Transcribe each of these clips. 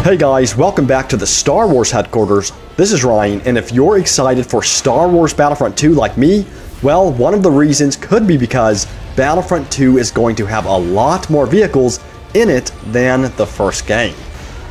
Hey guys, welcome back to the Star Wars headquarters. This is Ryan, and if you're excited for Star Wars Battlefront 2 like me, well, one of the reasons could be because Battlefront 2 is going to have a lot more vehicles in it than the first game.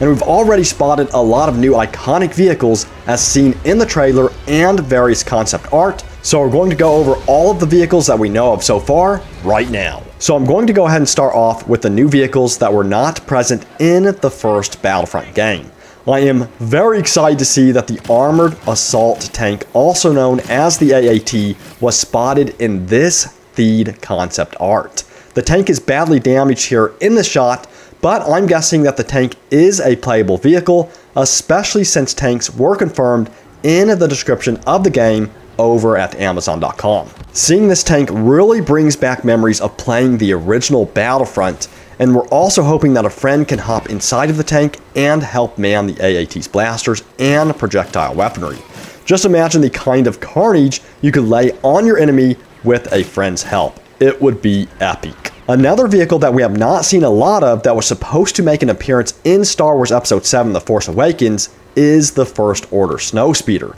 And we've already spotted a lot of new iconic vehicles as seen in the trailer and various concept art, so we're going to go over all of the vehicles that we know of so far right now. So I'm going to go ahead and start off with the new vehicles that were not present in the first Battlefront game. I am very excited to see that the Armored Assault Tank, also known as the AAT, was spotted in this Theed concept art. The tank is badly damaged here in the shot, but I'm guessing that the tank is a playable vehicle, especially since tanks were confirmed in the description of the game over at Amazon.com. Seeing this tank really brings back memories of playing the original Battlefront, and we're also hoping that a friend can hop inside of the tank and help man the AAT's blasters and projectile weaponry. Just imagine the kind of carnage you could lay on your enemy with a friend's help. It would be epic. Another vehicle that we have not seen a lot of that was supposed to make an appearance in Star Wars Episode 7 The Force Awakens is the First Order Snowspeeder.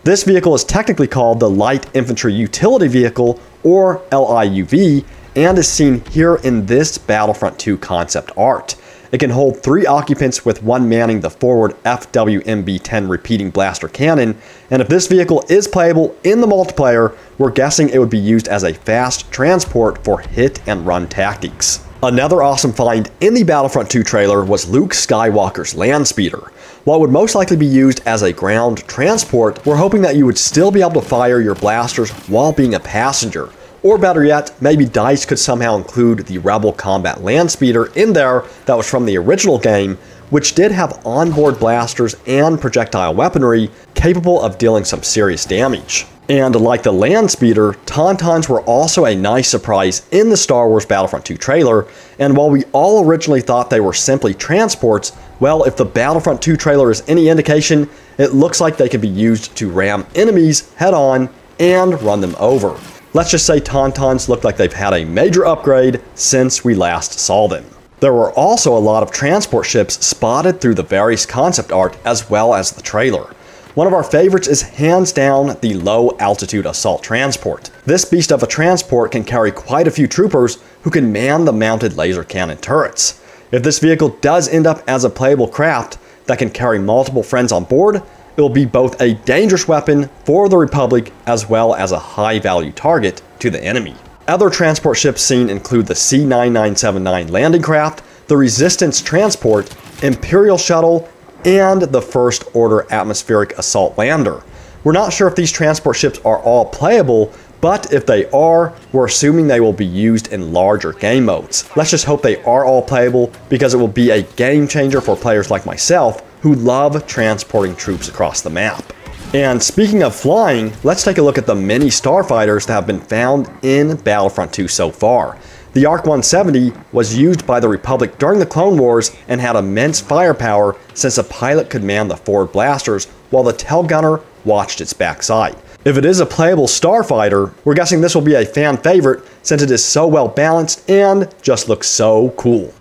This vehicle is technically called the Light Infantry Utility Vehicle, or LIUV, and is seen here in this Battlefront 2 concept art. It can hold 3 occupants with one manning the forward FWMB-10 repeating blaster cannon, and if this vehicle is playable in the multiplayer, we're guessing it would be used as a fast transport for hit and run tactics. Another awesome find in the Battlefront 2 trailer was Luke Skywalker's land speeder. While it would most likely be used as a ground transport, we're hoping that you would still be able to fire your blasters while being a passenger. Or better yet, maybe DICE could somehow include the Rebel Combat Land Speeder in there that was from the original game, which did have onboard blasters and projectile weaponry capable of dealing some serious damage. And like the Land Speeder, tauntauns were also a nice surprise in the Star Wars Battlefront 2 trailer, and while we all originally thought they were simply transports, well, if the Battlefront 2 trailer is any indication, it looks like they can be used to ram enemies head-on and run them over. Let's just say tauntauns look like they've had a major upgrade since we last saw them. There were also a lot of transport ships spotted through the various concept art as well as the trailer. One of our favorites is hands down the low altitude assault transport. This beast of a transport can carry quite a few troopers who can man the mounted laser cannon turrets. If this vehicle does end up as a playable craft that can carry multiple friends on board, it will be both a dangerous weapon for the Republic as well as a high value target to the enemy. Other transport ships seen include the C-9979 landing craft, the Resistance transport, Imperial shuttle, and the First Order atmospheric assault lander. We're not sure if these transport ships are all playable, but if they are, we're assuming they will be used in larger game modes. Let's just hope they are all playable because it will be a game changer for players like myself who love transporting troops across the map. And speaking of flying, let's take a look at the many Starfighters that have been found in Battlefront 2 so far. The ARC 170 was used by the Republic during the Clone Wars and had immense firepower since a pilot could man the forward blasters while the tail gunner watched its backside. If it is a playable Starfighter, we're guessing this will be a fan favorite since it is so well balanced and just looks so cool.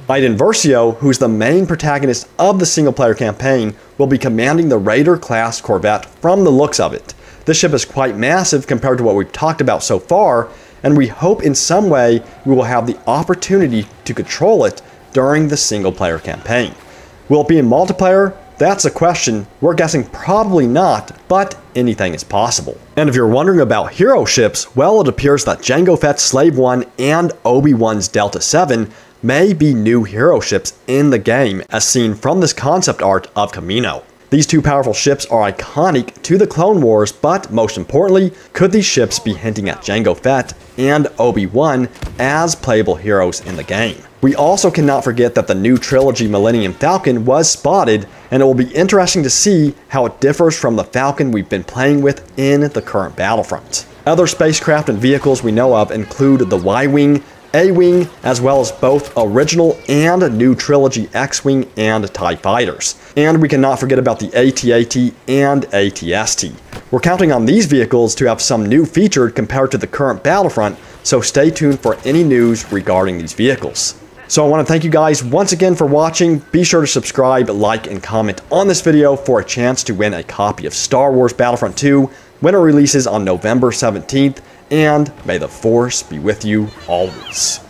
Iden Versio, who's the main protagonist of the single-player campaign, will be commanding the Raider-class Corvette from the looks of it. This ship is quite massive compared to what we've talked about so far, and we hope in some way we will have the opportunity to control it during the single-player campaign. Will it be in multiplayer? That's a question. We're guessing probably not, but anything is possible. And if you're wondering about hero ships, well, it appears that Jango Fett's Slave 1 and Obi-Wan's Delta 7 may be new hero ships in the game, as seen from this concept art of Camino. These two powerful ships are iconic to the Clone Wars, but most importantly, could these ships be hinting at Jango Fett and Obi-Wan as playable heroes in the game? We also cannot forget that the new trilogy Millennium Falcon was spotted, and it will be interesting to see how it differs from the Falcon we've been playing with in the current Battlefront. Other spacecraft and vehicles we know of include the Y-Wing, A-Wing, as well as both original and new trilogy X-Wing and TIE Fighters. And we cannot forget about the AT-AT and AT-ST. We're counting on these vehicles to have some new featured compared to the current Battlefront, so stay tuned for any news regarding these vehicles. So I want to thank you guys once again for watching. Be sure to subscribe, like, and comment on this video for a chance to win a copy of Star Wars Battlefront 2 when it releases on November 17th. And may the Force be with you always.